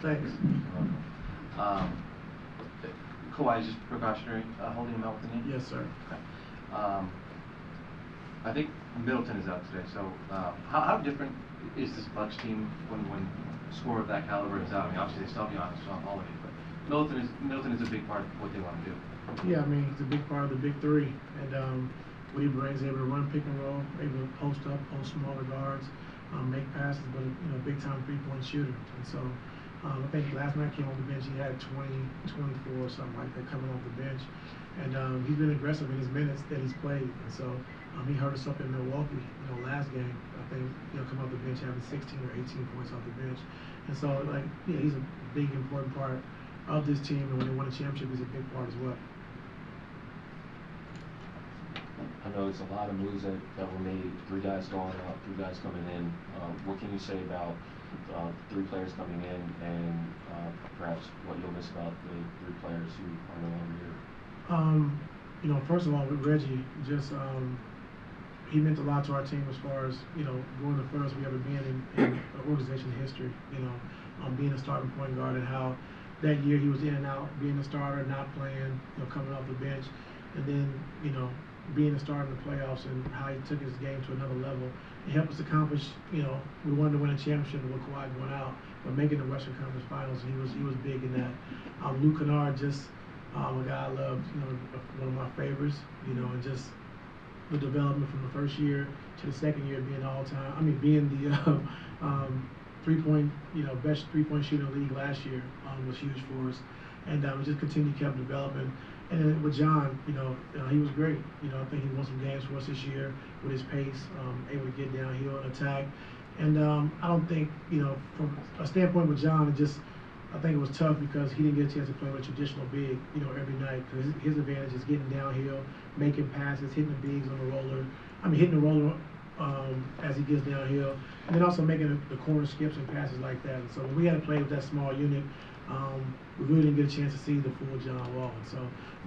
Thanks. Kawhi is just precautionary holding him out with the knee? Yes, sir. Okay. I think Middleton is out today, so how different is this Bucks team when a scorer of that caliber is out? I mean, obviously they still have Giannis on holiday, but Middleton is a big part of what they want to do. Yeah, I mean, he's a big part of the big three, and what he brings, able to run pick and roll, able to post up, post smaller guards, make passes, but big time 3-point shooter. And so I think last night came off the bench, he had 20, 24 or something like that coming off the bench, and he's been aggressive in his minutes that he's played. And so he hurt us up in Milwaukee, last game. I think come off the bench having 16 or 18 points off the bench, and so he's a big important part of this team, and when they won a championship, he's a big part as well. I know it's a lot of moves that were made, 3 guys going out, 3 guys coming in. What can you say about 3 players coming in and perhaps what you'll miss about the 3 players who are no longer here? First of all, with Reggie, just he meant a lot to our team as far as, going the furthest we ever been in organization history, being a starting point guard, and how that year he was in and out, being a starter, not playing, coming off the bench, and then, being a starter in the playoffs, and how he took his game to another level. It helped us accomplish, we wanted to win a championship with Kawhi going out, but making the Western Conference Finals, he was big in that. Kennard, just a guy I loved, one of my favorites, and just the development from the first year to the second year being being the best 3-point shooter in the league last year was huge for us, and we just continued kept developing. And then with John, he was great. I think he won some games for us this year with his pace, able to get downhill and attack. And I don't think, from a standpoint with John, I think it was tough because he didn't get a chance to play with a traditional big, every night. Because his advantage is getting downhill, making passes, hitting the bigs on the roller. Hitting the roller as he gets downhill, and then also making the corner skips and passes like that. And so when we had to play with that small unit, we really didn't get a chance to see the full John Wall. And so,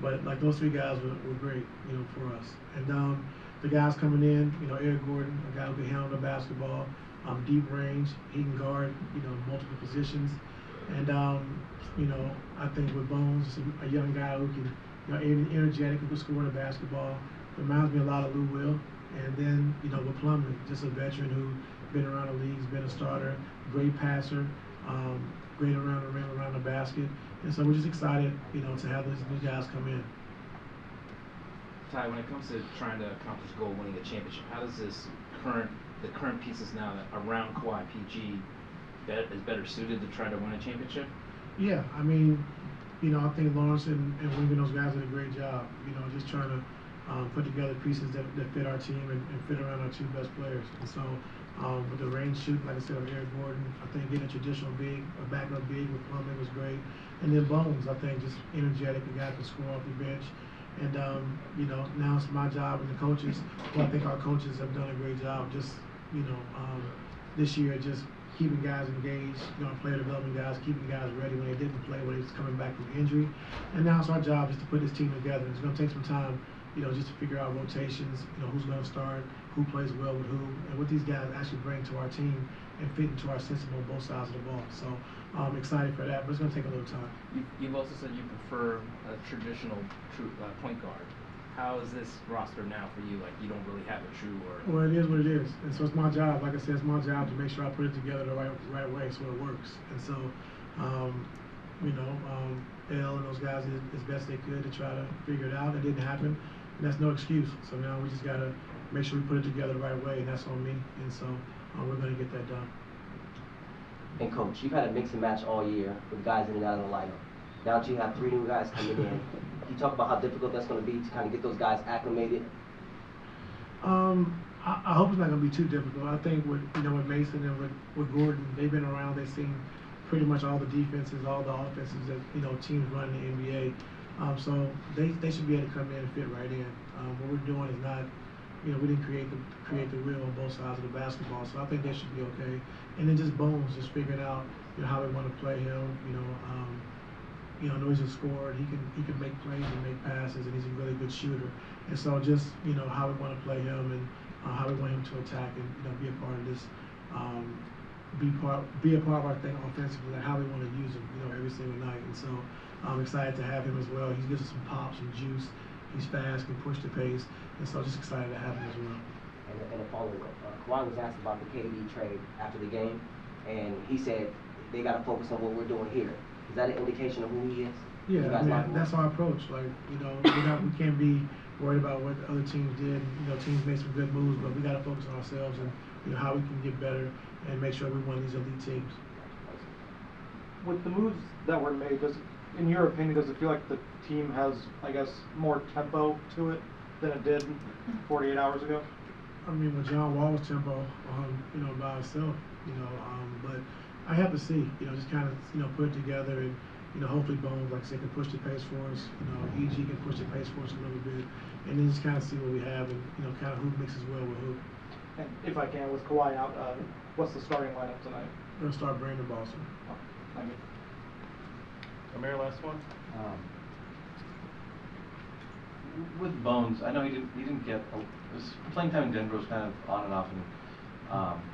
but those 3 guys were great, for us. And the guys coming in, Eric Gordon, a guy who can handle the basketball, deep range, he can guard, multiple positions. And I think with Bones, just a young guy who can, energetic, who can score the basketball. Reminds me a lot of Lou Will. And then, with Plumlee, just a veteran who been around the league, has been a starter, great passer, great around the rim, around the basket. And so we're just excited, to have these new guys come in. Ty, when it comes to trying to accomplish goal, winning a championship, how does the current pieces now around Kawhi PG is better suited to try to win a championship? Yeah, I think Lawrence and Wing, those guys did a great job, just trying to put together pieces that fit our team and fit around our 2 best players. And so with the range shooting, like I said, with Eric Gordon, I think getting a traditional big, a backup big with Plumlee was great. And then Bones, I think, just energetic, a guy can score off the bench. And now it's my job and the coaches. Well, I think our coaches have done a great job just, this year, just keeping guys engaged, player development guys, keeping guys ready when they didn't play, when they was coming back from injury. And now it's our job just to put this team together. It's going to take some time, just to figure out rotations, who's going to start, who plays well with who, and what these guys actually bring to our team and fit into our system on both sides of the ball. So I'm excited for that, but it's going to take a little time. You've also said you prefer a traditional point guard. How is this roster now for you? You don't really have a true or... Well, it is what it is. And so it's my job. Like I said, it's my job to make sure I put it together the right way so it works. And so, L and those guys did as best they could to try to figure it out. It didn't happen. And that's no excuse. So now we just got to make sure we put it together the right way, and that's on me. And so we're going to get that done. And Coach, you've had a mix and match all year with guys in and out of the lineup. Now that you have 3 new guys coming in, can you talk about how difficult that's going to be to kind of get those guys acclimated? I hope it's not going to be too difficult. I think with Mason and with Gordon, they've been around. They've seen pretty much all the defenses, all the offenses that teams run in the NBA. So they should be able to come in and fit right in. What we're doing is not, we didn't create the wheel on both sides of the basketball. So I think they should be okay. And then just Bones, just figuring out how they want to play him. I know he's a scorer. He can make plays and make passes, and he's a really good shooter. And so just how we want to play him and how we want him to attack and be a part of this be a part of our thing offensively, like how we want to use him, you know, every single night. And so I'm excited to have him as well. He gives us some pop, some juice. He's fast, can push the pace, and so just excited to have him as well. And a follow-up, Kawhi was asked about the KD trade after the game, and he said they got to focus on what we're doing here. Is that an indication of who he is? Yeah, I mean, that's our approach. Like, you know, we can't be worried about what other teams did. You know, teams made some good moves, but we got to focus on ourselves and, you know, how we can get better and make sure we win these elite teams. With the moves that were made, in your opinion, does it feel like the team has, I guess, more tempo to it than it did 48 hours ago? I mean, with John Wall was tempo, you know, by himself, you know, but I have to see, you know, just kind of, you know, put it together and, you know, hopefully Bones, like I said, can push the pace for us. You know, EG can push the pace for us a little bit, and then just kind of see what we have and, you know, kind of who mixes well with who. And if I can, with Kawhi out, what's the starting lineup tonight? We're gonna start Brandon Boston. Oh, thank you. Amir, last one. With Bones, I know he didn't get his playing time in Denver was kind of on and off, and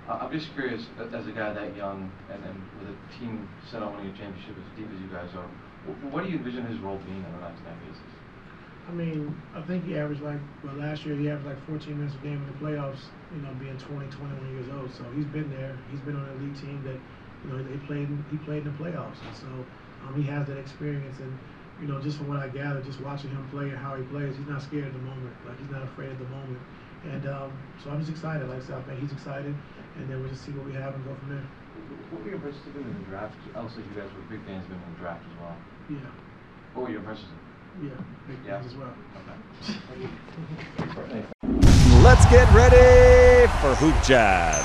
I'm just curious, as a guy that young and with a team set on winning a championship as deep as you guys are, what do you envision his role being on a night-to-night basis? I mean, I think he averaged last year he averaged like 14 minutes a game in the playoffs, you know, being 20, 21 years old. So he's been there. He's been on an elite team that, you know, he played in the playoffs. And so he has that experience. And, you know, just from what I gathered, just watching him play and how he plays, he's not scared at the moment. Like, he's not afraid at the moment. And so I'm just excited. Like I said, I think he's excited. And then we'll just see what we have and go from there. What were your impressions of him in the draft? Also, you guys were big fans of him in the draft as well. Yeah. What were your impressions of him? Yeah, big fans as well. Okay. Let's get ready for Hoop Jab.